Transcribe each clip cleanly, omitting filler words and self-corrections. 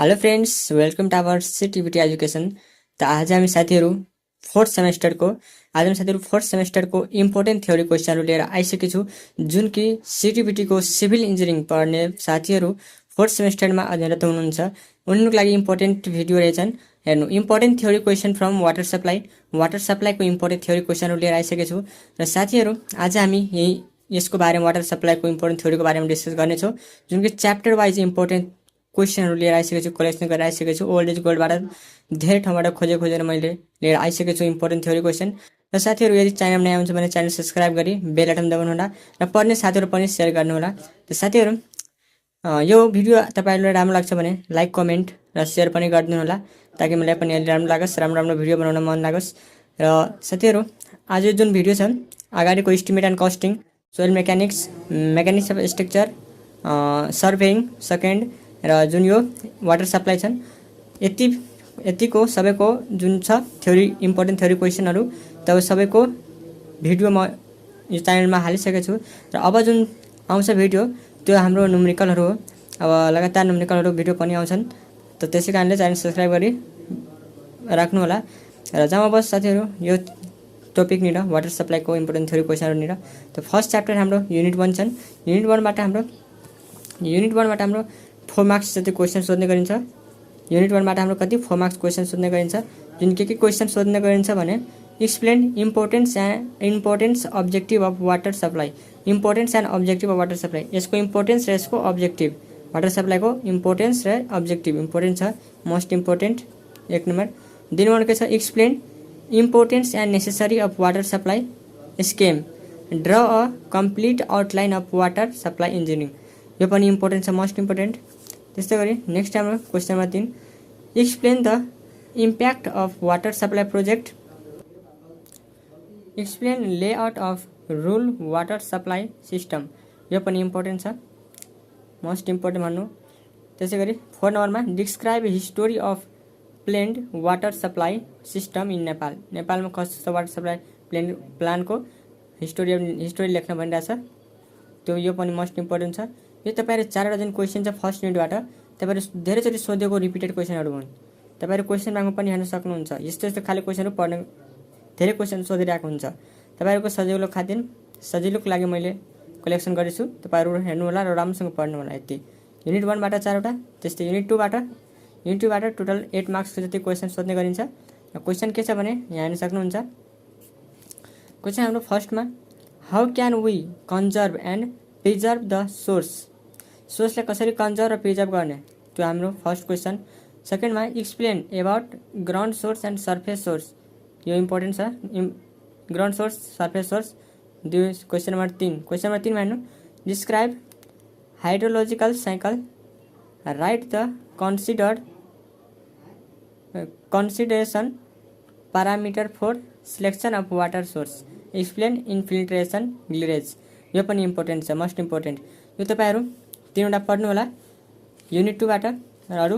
Hello friends, welcome to our सिटीबीटी education. तो आज हामी साथीहरू फोर्थ सेमेस्टरको इम्पोर्टेन्ट थ्योरी क्वेश्चनहरू लिएर आइसकेको छु, जुन कि सिटीबीटीको सिभिल इन्जिनियरिङ पढ्ने साथीहरू फोर्थ सेमेस्टरमा अध्ययनरत हुनुहुन्छ उनीहरूको लागि इम्पोर्टेन्ट भिडियो रहेछन्। हेर्नु, important theory question from water सप्लाईको इम्पोर्टेन्ट थ्योरी क्वेश्चनहरू लिएर आइसकेको छु। र साथीहरू आज हामी यसको बारेमा वाटर सप्लाईको इम्पोर्टेन्ट थ्योरीको बारेमा डिस्कस गर्नेछौँ, जुन कि च्याप्टर वाइज इम्पोर्टेन्ट क्वेश्चनहरू लिएर आइसकेको छु, कलेक्सन गरेर आइसकेको छु। ओल्ड एज गोल्डबाट धेरै ठाउँबाट खोजेर मैले लिएर आइसकेको छु इम्पोर्टेन्ट थ्योरी क्वेश्चन। र साथीहरू यदि च्यानल नयाँ हुन्छ भने च्यानल सब्सक्राइब गरी बेल आइकन दबाउनुहोला र पढ्ने साथीहरू पनि सेयर गर्नुहोला। र साथीहरू यो भिडियो तपाईँहरूलाई राम्रो लाग्छ भने लाइक कमेन्ट र सेयर पनि गरिदिनु होला, ताकि मलाई पनि राम्रो लागोस्, राम्रो भिडियो बनाउन मन लागोस्। र साथीहरू आज जुन भिडियो छ अगाडिको estimate and costing, soil mechanics of structure, surveying second र जुन यो वाटर सप्लाई छन्, यतिको सबैको जुन छ थ्योरी इम्पोर्टेन्ट थ्योरी क्वेश्चनहरू तब सबैको भिडियो म यो च्यानलमा हालिसकेको छु। र अब जुन आउँछ भिडियो त्यो हाम्रो न्युमेरिकलहरू हो। अब लगातार न्युमेरिकलहरू भिडियो पनि आउँछन्, त त्यसै कारणले च्यानल सब्सक्राइब गरी राख्नु होला। र जाउँ अब साथीहरू यो टपिकनिर, वाटर सप्लाईको इम्पोर्टेन्ट थ्योरी क्वेश्चनहरूनिर। त फर्स्ट च्याप्टर हाम्रो युनिट 1 छन्। युनिट 1बाट हाम्रो 4 मार्क्स जति क्वेश्चन सोध्ने गरिन्छ। युनिट 1बाट हाम्रो कति 4 मार्क्स क्वेश्चन सोध्ने गरिन्छ। जुन के क्वेश्चन सोध्ने गरिन्छ भने explain importance objective of water supply. Importance and objective of water supply, यसको इम्पोर्टेन्स र यसको अब्जेक्टिभ, वाटर सप्लाईको इम्पोर्टेन्स र अब्जेक्टिभ। इम्पोर्टेन्ट छ, मोस्ट इम्पोर्टेन्ट 1 नम्बर। दिन नम्बर के छ explain importance and necessary of water supply scheme, draw a complete outline of water supply engineering. यो पनि इम्पोर्टेन्ट छ, मोस्ट इम्पोर्टेन्ट। त्यस्तै गरी नेक्स्ट हाम्रो question number 3, explain the impact of water supply project, explain layout of rule water supply system. यो पनि important छ, most important भन्नु। त्यसै गरी 4 नम्बरमा describe history of planned water supply system in Nepal. नेपालमा कस्तो छ वाटर सप्लाई प्लानको हिस्टोरी लेख्न भनिरहेछ, त्यो यो पनि मोस्ट इम्पोर्टेन्ट छ। यो तपाईँहरू 4वटा जुन क्वेश्चन छ फर्स्ट युनिटबाट तपाईँहरू धेरैचोटि सोधेको रिपिटेड क्वेश्चनहरू हुन्। तपाईँहरू क्वेश्चन ब्याङ्कमा पनि हेर्न सक्नुहुन्छ। यस्तो खाले क्वेश्चनहरू पढ्न धेरै क्वेश्चन सोधिरहेको हुन्छ। तपाईँहरूको सजिलोको लागि मैले कलेक्सन गरेछु, तपाईँहरू हेर्नु होला र राम्रोसँग पढ्नु होला। यति युनिट 1बाट 4वटा। त्यस्तै युनिट 2बाट टोटल 8 मार्क्सको जति क्वेश्चन सोध्ने गरिन्छ। क्वेश्चन के छ भने यहाँ हेर्न सक्नुहुन्छ। क्वेश्चन हाम्रो फर्स्टमा, how can we conserve and preserve the सोर्सलाई कसरी कन्जर्भ र प्रिजर्भ गर्ने, त्यो हाम्रो फर्स्ट क्वेश्चन। सेकेन्डमा explain about ground source and surface source, यो इम्पोर्टेन्ट छ, ground source surface source. Question number 3 हेर्नु, describe hydrological cycle, write the consideration parameter for selection of water source, explain infiltration gallery. यो पनि important छ, most important. यो तपाईँहरू 3वटा पढ्नु होला युनिट 2बाट, र अरू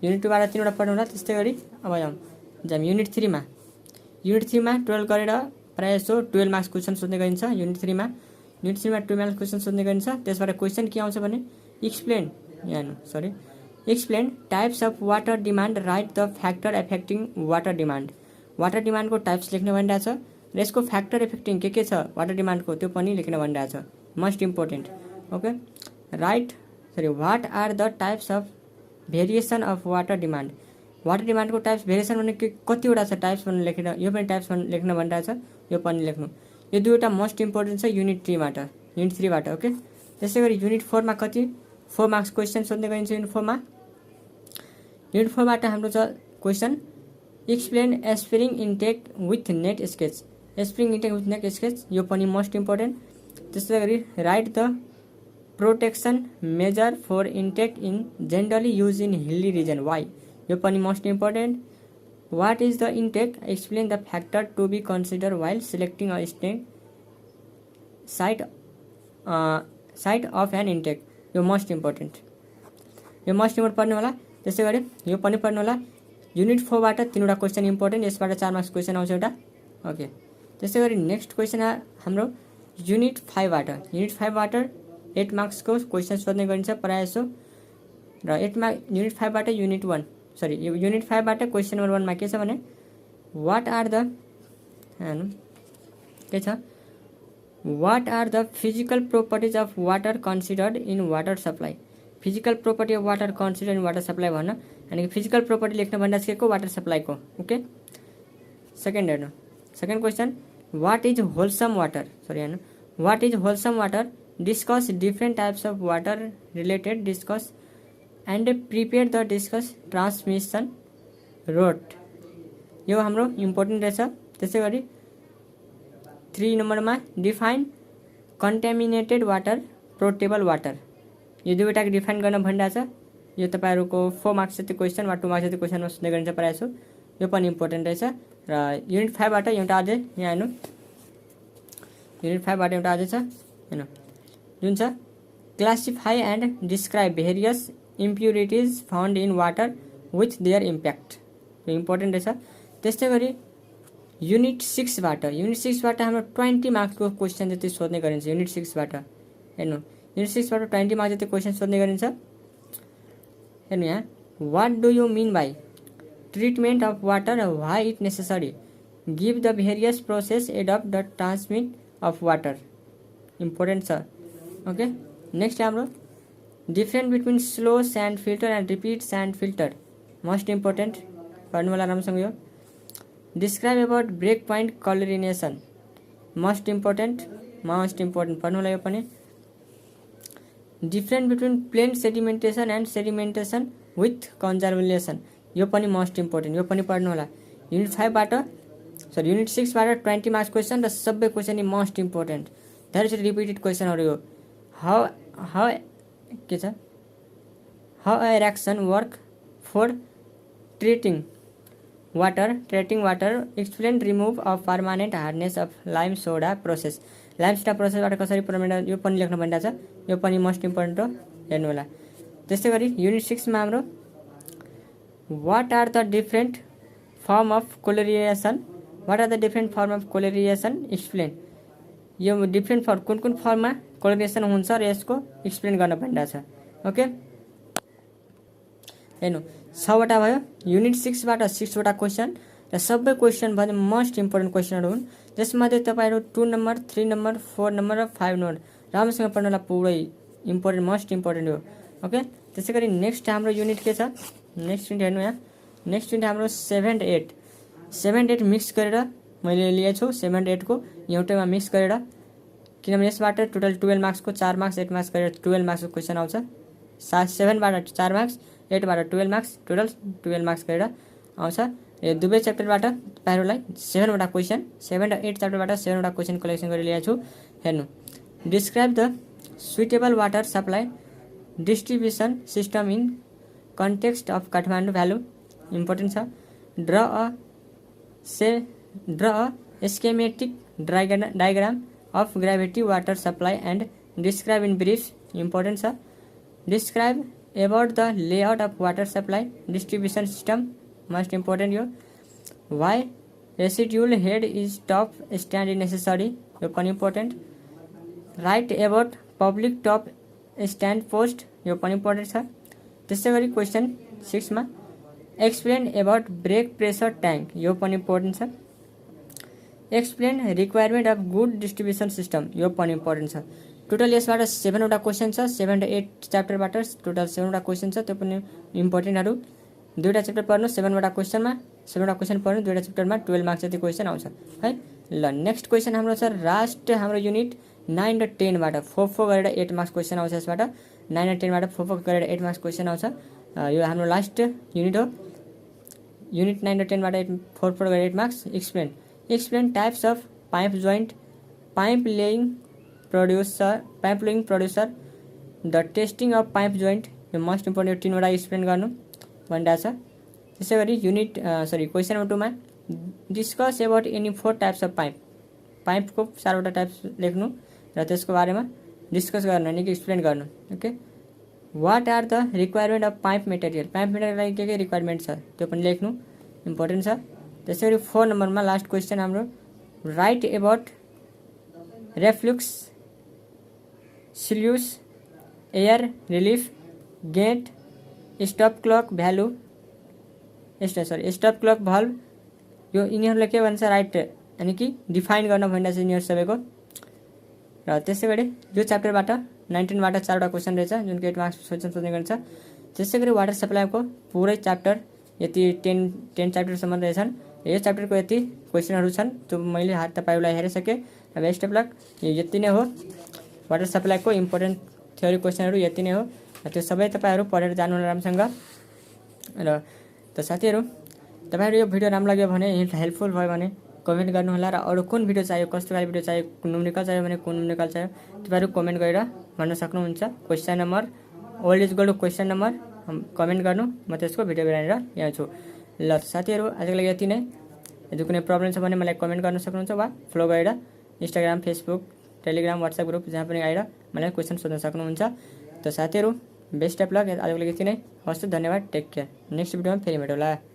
युनिट 2बाट 3वटा पढ्नु होला। त्यस्तै गरी अब जाम युनिट 3मा 12 गरेर प्रायः जस्तो 12 मार्क्स क्वेश्चन सोध्ने गरिन्छ। युनिट 3मा 12 मार्क्स क्वेश्चन सोध्ने गरिन्छ। त्यसबाट क्वेश्चन के आउँछ भने explain types of water demand, write the factor affecting water demand. Water डिमान्डको टाइप्स लेख्न भनिरहेछ र यसको फ्याक्टर एफेक्टिङ के छ वाटर डिमान्डको त्यो पनि लेख्न भनिरहेछ, most important. Okay, what are the types of variation of water demand. Water डिमान्डको टाइप्स भेरिएसन भने कतिवटा छ टाइप्स भनेर लेखेर यो पनि टाइप्स लेख्न भनिरहेछ, यो पनि लेख्नु। यो दुईवटा मोस्ट इम्पोर्टेन्ट छ युनिट 3बाट। ओके, त्यसै गरी युनिट 4मा कति 4 मार्क्स क्वेश्चन सोध्ने गरिन्छ। युनिट 4बाट हाम्रो छ question explain aspiring intake with neat sketch. यो पनि मोस्ट इम्पोर्टेन्ट। त्यसै गरी write the protection measure for intake in generally use in hilly region, why. यो पनि most important. What is the intake, explain the factor to be consider while selecting a site of an intake. यो most important पढ्नु होला। त्यसै गरी यो पनि पढ्नु होला। युनिट 4बाट 3वटा क्वेश्चन इम्पोर्टेन्ट, यसबाट 4 मार्क्स क्वेश्चन आउँछ एउटा। ओके, त्यसै गरी नेक्स्ट क्वेश्चन हाम्रो युनिट 5बाट 8 मार्क्सको क्वेश्चन सोध्ने गरिन्छ। प्रायः जसो र युनिट 5 बाट युनिट 1 सरी युनिट 5 बाट क्वेशन नम्बर 1 मा के छ भने व्हाट आर द के छ what are the physical properties of water considered in water supply physical property of water considered in water supply भन्न अनि फिजिकल प्रोपर्टी लेख्न भन्दा के को वाटर सप्लाई को ओके सेकेन्ड हेर्नु second question what is wholesome water sorry हेर्नु what is wholesome water discuss different types of water related discuss and prepare the discuss transmission road यो हाम्रो इम्पोर्टेन्ट रहेछ त्यसै गरी 3 नम्बरमा define contaminated water portable water यो दुईवटाको डिफाइन गर्न भनिरहेको छ यो तपाईहरुको 4 मार्क्स जति क्वेशन वा 2 मार्क्स जति क्वेशनमा सोध्ने गरिन्छ प्रायः जसो यो पनि इम्पोर्टेन्ट रहेछ र युनिट 5 बाट एउटा अझै यहाँ हेर्नु युनिट 5 बाट एउटा अझै छ हेर्नु जुन छ classify and describe various impurities found in water with their impact यो इम्पोर्टेन्ट रहेछ त्यस्तै गरी युनिट 6 बाट हाम्रो 20 मार्क्स को क्वेशन जति सोध्ने गरिन्छ युनिट 6 बाट हेर्नु युनिट 6 बाट 20 मार्क्स जति क्वेशन सोध्ने गरिन्छ हेर्नु यहाँ what do you mean by treatment of water why it necessary give the various process adopt the transmit of water important छ ओके नेक्स्ट हाम्रो different between slow sand filter and rapid sand filter most important पढ्नु होला राम्रोसँग यो describe about break point chlorination most important पढ्नु होला यो पनि different between plain sedimentation and sedimentation with conservation यो पनि मोस्ट इम्पोर्टेन्ट यो पनि पढ्नु होला युनिट 5 बाट सरी युनिट 6 बाट 20 मार्क्स क्वेशन र सबै क्वेशन मोस्ट इम्पोर्टेन्ट धेरै रिपिटेड क्वेशनहरु हो हाउ के छ how a reaction work for treating water explain remove of permanent hardness of lime soda process बाट कसरी पर्मानेन्ट यो पनि लेख्न भनिरहेको छ यो पनि मोस्ट इम्पोर्टेन्ट हो हेर्नु होला त्यस्तै गरी युनिट 6 मा हाम्रो what are the different form of chlorination explain यो डिफरेन्ट फर्म कुन फर्ममा क्लोरिनेसन हुन्छ र यसको एक्सप्लेन गर्न भनिरहेको छ ओके हेर्नु 6 वटा भयो युनिट 6 बाट 6 वटा क्वेशन र सबै क्वेशन भने मोस्ट इम्पोर्टेन्ट क्वेशनहरु हुन् जसमध्ये तपाईहरु 2 नम्बर 3 नम्बर 4 नम्बर र 5 नम्बर राम्रोसँग पढ्नला पुरै इम्पोर्टेन्ट मोस्ट इम्पोर्टेन्ट हो ओके त्यसैगरी नेक्स्ट हाम्रो युनिट के छ नेक्स्ट युनिट हेर्नु यहाँ नेक्स्ट युनिट हाम्रो 7 8 मिक्स गरेर मैले लिएको छु 7 8 को एउटैमा मिक्स गरेर किनभने यसबाट टोटल 12 मार्क्स को 4 मार्क्स 8 मार्क्स गरेर 12 मार्क्स को क्वेशन आउँछ 7 बाट 4 मार्क्स 8 बाट 12 मार्क्स टोटल 12 मार्क्स गरेर आउँछ यो दुवै च्याप्टरबाट तपाईहरुलाई 7 वटा क्वेशन 7 र 8 च्याप्टरबाट 7 वटा क्वेशन कलेक्सन गरेर ल्याएको छु हेर्नु describe the suitable water supply distribution system in context of Kathmandu valley important छ draw a schematic diagram of gravity water supply and describe in brief important छ describe about the layout of water supply distribution system most important यो why residual head is tap stand is necessary यो पनि important write about public tap stand post यो पनि important छ त्यसै गरी question 6 मा explain about break pressure tank यो पनि इम्पोर्टेन्ट छ explain requirement of good distribution system यो पनि इम्पोर्टेन्ट छ टोटल यसबाट 7 वटा क्वेशन छ 7 र 8 च्याप्टरबाट टोटल 7 वटा क्वेशन छ त्यो पनि इम्पोर्टेन्टहरु दुईटा च्याप्टर पढ्नु 7 वटा क्वेशनमा 7 वटा क्वेशन पढ्नु दुईटा च्याप्टरमा 12 मार्क्स जति क्वेशन आउँछ है ल नेक्स्ट क्वेशन हाम्रो छ लास्ट हाम्रो युनिट 9 र 10 बाट 4 गरेर 8 मार्क्स क्वेशन आउँछ यसबाट 9 र 10 बाट 4 गरेर 8 मार्क्स क्वेशन आउँछ यो हाम्रो लास्ट युनिट हो युनिट 9 र 10 बाट 4 गरेर 8 marks explain types of pipe joint pipe laying producer the testing of pipe joint यो मोस्ट इम्पोर्टेन्ट 3 वटा एक्सप्लेन गर्नु भनिरहेको छ त्यसै गरी युनिट क्वेशन नम्बर 2 मा discuss about any 4 types of पाइपको 4 वटा टाइप्स लेख्नु र त्यसको बारेमा डिस्कस गर्नु अनि एक्सप्लेन गर्नु okay what are the requirement of pipe मेटेरियललाई के रिक्वायरमेन्ट छ त्यो पनि लेख्नु इम्पोर्टेन्ट छ त्यसै गरी 4 नम्बरमा लास्ट क्वेशन हाम्रो right about रेफ्लुक्स सिल्युस air relief get stop clock value stop clock valve यो यिनीहरूलाई के भन्छ राइट यानि कि डिफाइन गर्न भनिरहेको छ यिनीहरू सबैको। र त्यसै गरी यो च्याप्टरबाट 19बाट 4वटा क्वेसन रहेछ जुन कि 8 मार्क्स सोध्ने गर्छ। त्यसै गरी वाटर सप्लाईको पुरै च्याप्टर यति 10 च्याप्टरसम्म रहेछन्। यो च्याप्टरको यति क्वेसनहरू छन् जो मैले तपाईँलाई हेरिसकेँ। Best of lock. यति नै हो वाटर सप्लाईको इम्पोर्टेन्ट थ्योरी क्वेसनहरू यति नै हो। त्यो सबै तपाईँहरू पढेर जानु राम्रोसँग। र त साथीहरू तपाईँहरू यो भिडियो राम्रो लाग्यो भने हेल्पफुल भयो भने कमेन्ट गर्नुहोला र अरू कुन भिडियो चाहियो कस्तो खाले भिडियो चाहियो न्युमेरिकल चाहियो भने कुन न्युमेरिकल चाहियो तपाईँहरू कमेन्ट गरेर भन्न सक्नुहुन्छ। Question number old is equal to question number comment गर्नु म त्यसको भिडियो बनाएर यहाँ छु। ल साथीहरू आजको लागि यति नै। यदि कुनै प्रब्लम छ भने मलाई कमेन्ट गर्न सक्नुहुन्छ वा फ्लो गरेर Instagram Facebook Telegram WhatsApp group जहाँ पनि आएर मलाई क्वेसन सोध्न सक्नुहुन्छ। त साथीहरू बेस्ट अफ लक। आजको लागि यति नै। हस् धन्यवाद। Take care. नेक्स्ट भिडियोमा फेरि भेटौँला।